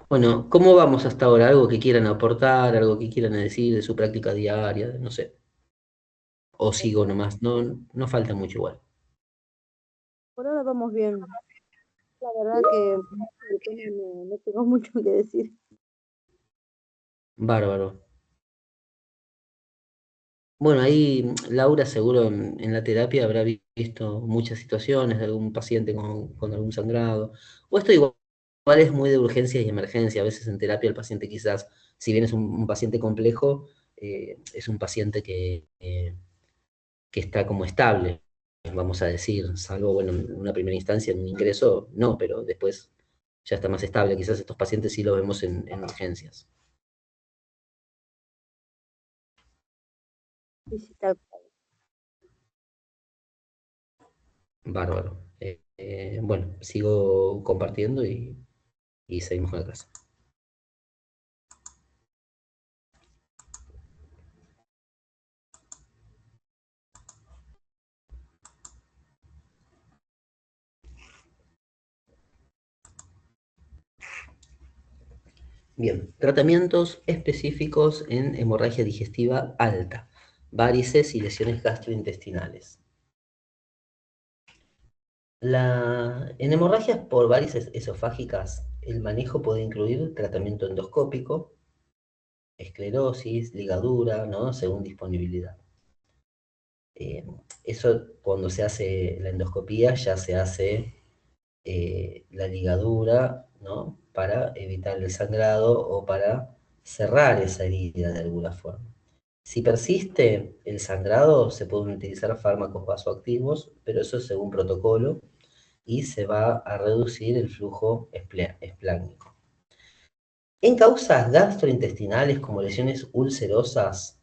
Bueno, ¿cómo vamos hasta ahora? ¿Algo que quieran aportar, algo que quieran decir de su práctica diaria? No sé. O sigo nomás, no falta mucho igual. Por ahora vamos bien. La verdad que el tema no tengo mucho que decir. Bárbaro. Bueno, ahí Laura seguro en la terapia habrá visto muchas situaciones de algún paciente con algún sangrado. O esto igual es muy de urgencia y emergencia. A veces en terapia el paciente quizás, si bien es un paciente complejo, es un paciente que está como estable, vamos a decir, salvo, bueno, en una primera instancia, en un ingreso, no, pero después ya está más estable. Quizás estos pacientes sí los vemos en urgencias. Sí, sí, tal cual. Bárbaro. Bueno, sigo compartiendo y seguimos con la clase. Bien, tratamientos específicos en hemorragia digestiva alta, varices y lesiones gastrointestinales. En hemorragias por varices esofágicas, el manejo puede incluir tratamiento endoscópico, esclerosis, ligadura, ¿no? Según disponibilidad. Eh, Eso cuando se hace la endoscopía ya se hace la ligadura, ¿no? Para evitar el sangrado o para cerrar esa herida de alguna forma. Si persiste el sangrado, se pueden utilizar fármacos vasoactivos, pero eso es según protocolo y se va a reducir el flujo esplácnico. En causas gastrointestinales como lesiones ulcerosas,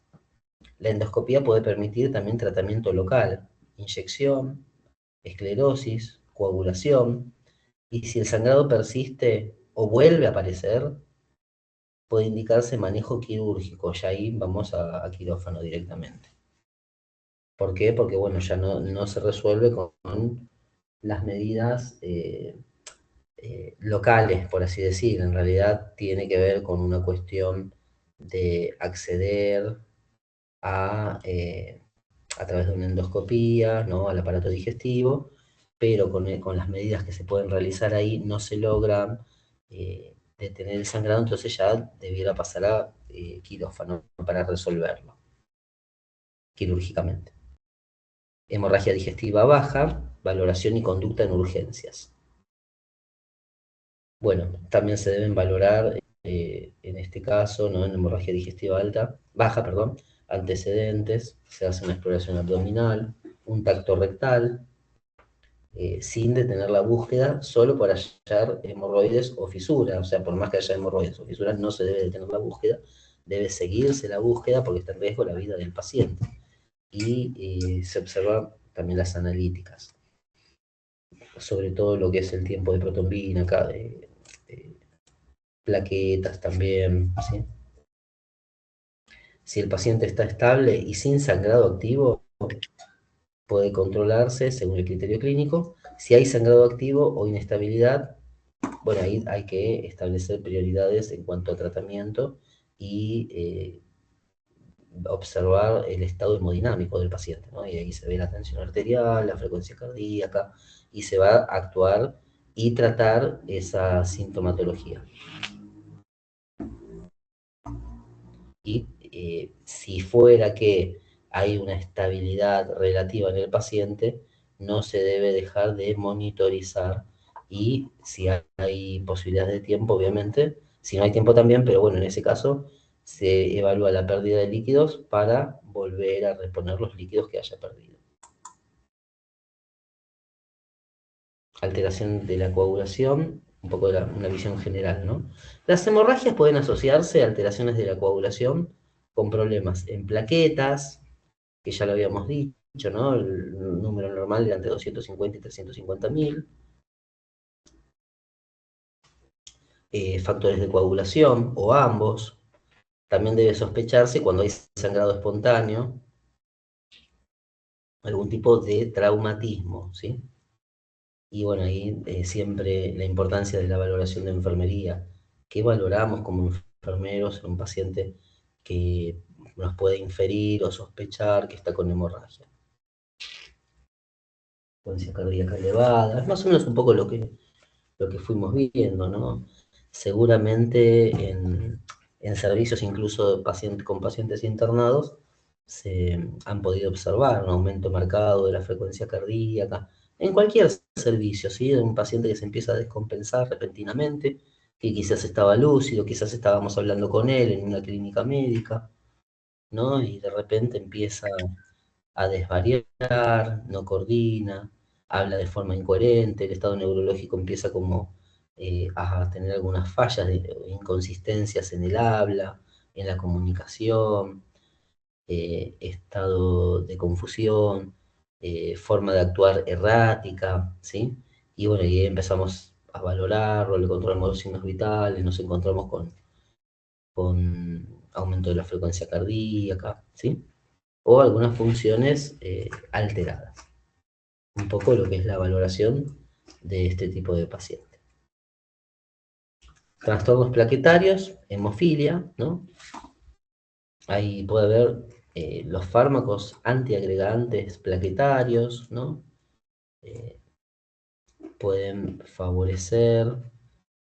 la endoscopía puede permitir también tratamiento local, inyección, esclerosis, coagulación, y si el sangrado persiste o vuelve a aparecer, puede indicarse manejo quirúrgico, ya ahí vamos a quirófano directamente. ¿Por qué? Porque bueno, ya no se resuelve con las medidas locales, por así decir. En realidad tiene que ver con una cuestión de acceder a través de una endoscopía, ¿no? Al aparato digestivo, pero con las medidas que se pueden realizar ahí no se logran detener el sangrado, entonces ya debiera pasar a quirófano para resolverlo quirúrgicamente. Hemorragia digestiva baja, valoración y conducta en urgencias. Bueno, también se deben valorar, en este caso, ¿no? En hemorragia digestiva baja, perdón, antecedentes, se hace una exploración abdominal, un tacto rectal, sin detener la búsqueda, solo por hallar hemorroides o fisuras. O sea, por más que haya hemorroides o fisuras, no se debe detener la búsqueda, debe seguirse la búsqueda porque está en riesgo la vida del paciente. Y se observan también las analíticas. sobre todo lo que es el tiempo de protombina, acá, plaquetas también, ¿sí? Si el paciente está estable y sin sangrado activo, puede controlarse según el criterio clínico. Si hay sangrado activo o inestabilidad, bueno, ahí hay que establecer prioridades en cuanto a tratamiento y observar el estado hemodinámico del paciente, ¿no? Y ahí se ve la tensión arterial, la frecuencia cardíaca, y se va a actuar y tratar esa sintomatología. Y si fuera que hay una estabilidad relativa en el paciente, no se debe dejar de monitorizar, y si hay posibilidades de tiempo, obviamente, si no hay tiempo también, pero bueno, en ese caso se evalúa la pérdida de líquidos para volver a reponer los líquidos que haya perdido. Alteración de la coagulación, un poco de una visión general, ¿no? Las hemorragias pueden asociarse a alteraciones de la coagulación con problemas en plaquetas, que ya lo habíamos dicho, ¿no? El número normal era entre 250 y 350.000. Factores de coagulación o ambos. También debe sospecharse cuando hay sangrado espontáneo, algún tipo de traumatismo, ¿sí? Y bueno, ahí siempre la importancia de la valoración de enfermería. ¿Qué valoramos como enfermeros en un paciente que nos puede inferir o sospechar que está con hemorragia? Frecuencia cardíaca elevada, es más o menos un poco lo que fuimos viendo, ¿no? Seguramente en servicios incluso con pacientes internados se han podido observar un aumento marcado de la frecuencia cardíaca en cualquier servicio, ¿sí? De un paciente que se empieza a descompensar repentinamente, que quizás estaba lúcido, quizás estábamos hablando con él en una clínica médica, ¿no? Y de repente empieza a desvariar, no coordina, habla de forma incoherente, el estado neurológico empieza como a tener algunas fallas, inconsistencias en el habla, en la comunicación, estado de confusión, forma de actuar errática, ¿sí? Y bueno, y ahí empezamos a valorarlo, le controlamos los signos vitales, nos encontramos con aumento de la frecuencia cardíaca, ¿sí? O algunas funciones alteradas. Un poco lo que es la valoración de este tipo de paciente. Trastornos plaquetarios, hemofilia, ¿no? Ahí puede haber los fármacos antiagregantes plaquetarios, ¿no? Pueden favorecer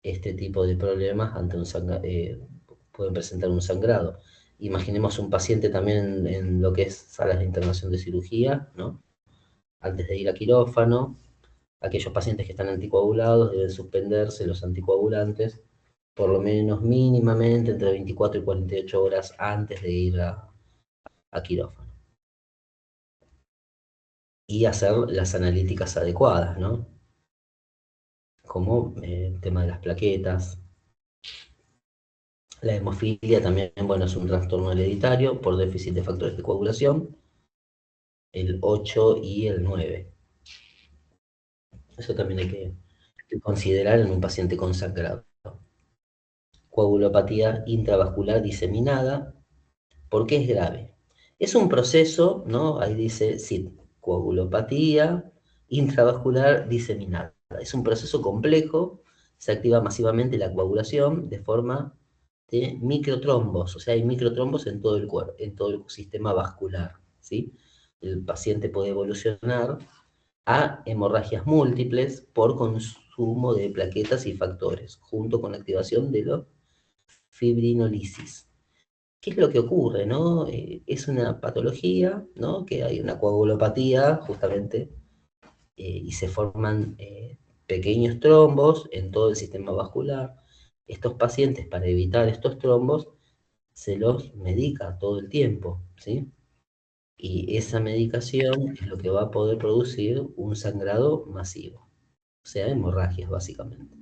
este tipo de problemas ante pueden presentar un sangrado. Imaginemos un paciente también en lo que es salas de internación de cirugía, ¿no? Antes de ir a quirófano, aquellos pacientes que están anticoagulados deben suspenderse los anticoagulantes por lo menos mínimamente entre 24 y 48 horas antes de ir a quirófano. Y hacer las analíticas adecuadas, ¿no? Como el tema de las plaquetas. La hemofilia también, bueno, es un trastorno hereditario por déficit de factores de coagulación, el 8 y el 9. Eso también hay que considerar en un paciente consangrado. Coagulopatía intravascular diseminada, ¿por qué es grave? Es un proceso, ¿no? Ahí dice, sí, coagulopatía intravascular diseminada. Es un proceso complejo, se activa masivamente la coagulación de forma de microtrombos, o sea, hay microtrombos en todo el cuerpo, en todo el sistema vascular, ¿sí? El paciente puede evolucionar a hemorragias múltiples por consumo de plaquetas y factores, junto con la activación de la fibrinolisis. ¿Qué es lo que ocurre, no? Es una patología, ¿no? Que hay una coagulopatía, justamente, y se forman pequeños trombos en todo el sistema vascular. Estos pacientes, para evitar estos trombos, se los medica todo el tiempo, ¿sí? Y esa medicación es lo que va a poder producir un sangrado masivo, o sea, hemorragias, básicamente.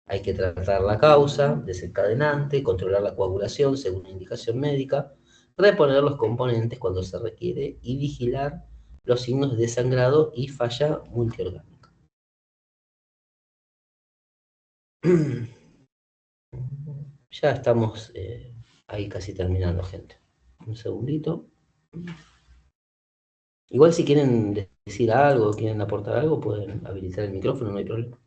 Hay que tratar la causa desencadenante, controlar la coagulación según indicación médica, reponer los componentes cuando se requiere y vigilar los signos de sangrado y falla multiorgánica. Ya estamos ahí casi terminando, gente. Un segundito. Igual si quieren decir algo, quieren aportar algo, pueden habilitar el micrófono, no hay problema.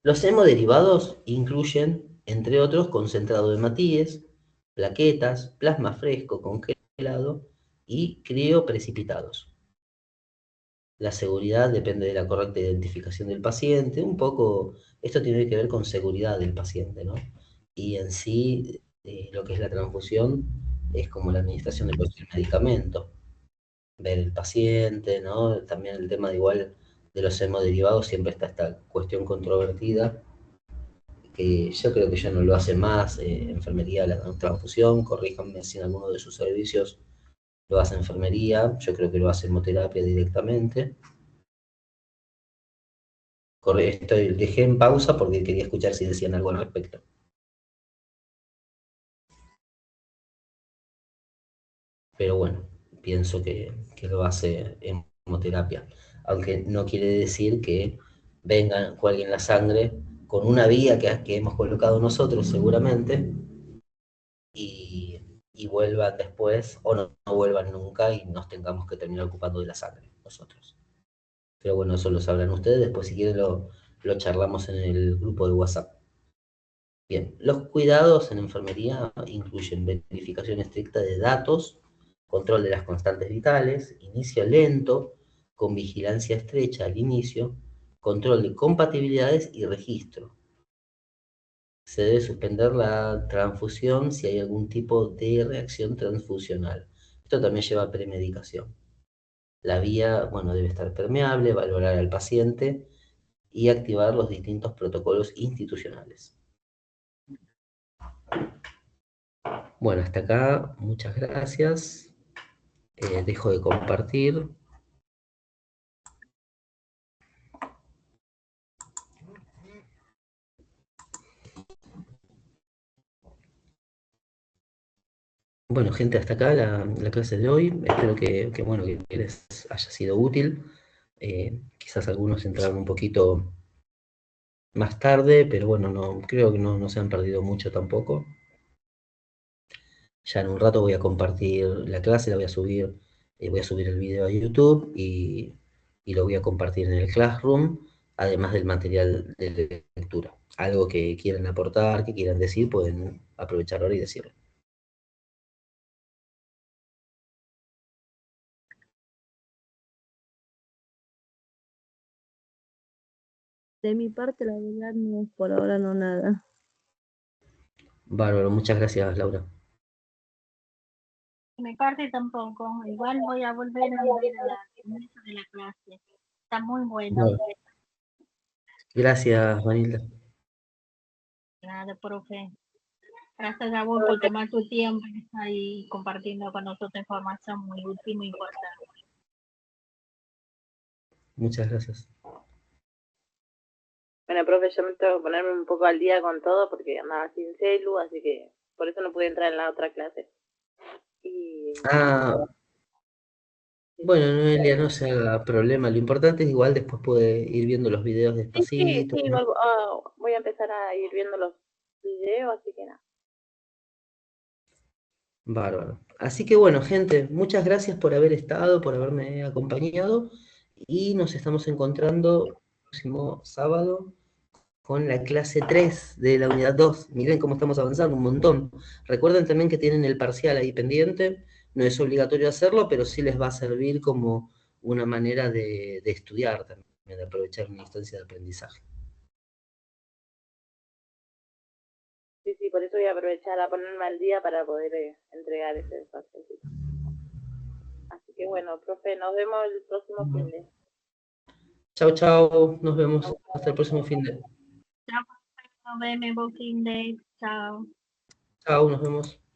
Los hemoderivados incluyen, entre otros, concentrado de Matías, plaquetas, plasma fresco congelado y crioprecipitados. La seguridad depende de la correcta identificación del paciente. Un poco, esto tiene que ver con seguridad del paciente, ¿no? Y en sí, lo que es la transfusión es como la administración de cualquier medicamento. Ver el paciente, ¿no? También el tema de igual de los hemoderivados siempre está esta cuestión controvertida, que yo creo que ya no lo hace más enfermería la transfusión, corríjanme si en alguno de sus servicios lo hace enfermería, yo creo que lo hace hemoterapia directamente. Dejé en pausa porque quería escuchar si decían algo al respecto. Pero bueno, pienso que lo hace en hemoterapia. Aunque no quiere decir que vengan, cuelguen la sangre con una vía que hemos colocado nosotros seguramente y vuelvan después o no vuelvan nunca y nos tengamos que terminar ocupando de la sangre nosotros. Pero bueno, eso lo sabrán ustedes. Después si quieren lo charlamos en el grupo de WhatsApp. Bien, los cuidados en enfermería incluyen verificación estricta de datos, control de las constantes vitales, inicio lento, con vigilancia estrecha al inicio, control de compatibilidades y registro. Se debe suspender la transfusión si hay algún tipo de reacción transfusional. Esto también lleva premedicación. La vía, bueno, debe estar permeable, valorar al paciente y activar los distintos protocolos institucionales. Bueno, hasta acá, muchas gracias. Dejo de compartir. Bueno, gente, hasta acá la clase de hoy. Espero bueno, que les haya sido útil. Quizás algunos entraron un poquito más tarde, pero bueno, creo que no se han perdido mucho tampoco. Ya en un rato voy a compartir la clase, la voy a subir el video a YouTube y lo voy a compartir en el Classroom, además del material de lectura. Algo que quieran aportar, que quieran decir, pueden aprovechar ahora y decirlo. De mi parte, la verdad, no, por ahora no nada. Bárbaro, muchas gracias, Laura. De mi parte tampoco. Igual voy a volver a ver el inicio de la clase. Está muy bueno. Bueno, gracias, Vanilda. Nada, profe. Gracias a vos por tomar tu tiempo y estar ahí compartiendo con nosotros información muy útil y muy importante. Muchas gracias. Bueno, profe, yo me tengo que ponerme un poco al día con todo porque andaba sin celu, así que por eso no pude entrar en la otra clase. Y Bueno, Noelia, no se haga problema. Lo importante es igual después puede ir viendo los videos despacito. sí, voy a empezar a ir viendo los videos, así que nada. Bárbaro. Así que bueno, gente, muchas gracias por haber estado, por haberme acompañado y nos estamos encontrando el próximo sábado con la clase 3 de la unidad 2. Miren cómo estamos avanzando un montón. Recuerden también que tienen el parcial ahí pendiente. No es obligatorio hacerlo, pero sí les va a servir como una manera de estudiar también, de aprovechar una instancia de aprendizaje. Sí, por eso voy a aprovechar a ponerme al día para poder entregar ese espacio. Así que bueno, profe, nos vemos el próximo fin de. Chao, chao. Nos vemos hasta el próximo fin de. Chao, nos vemos, booking day. Chao. Chao, nos vemos.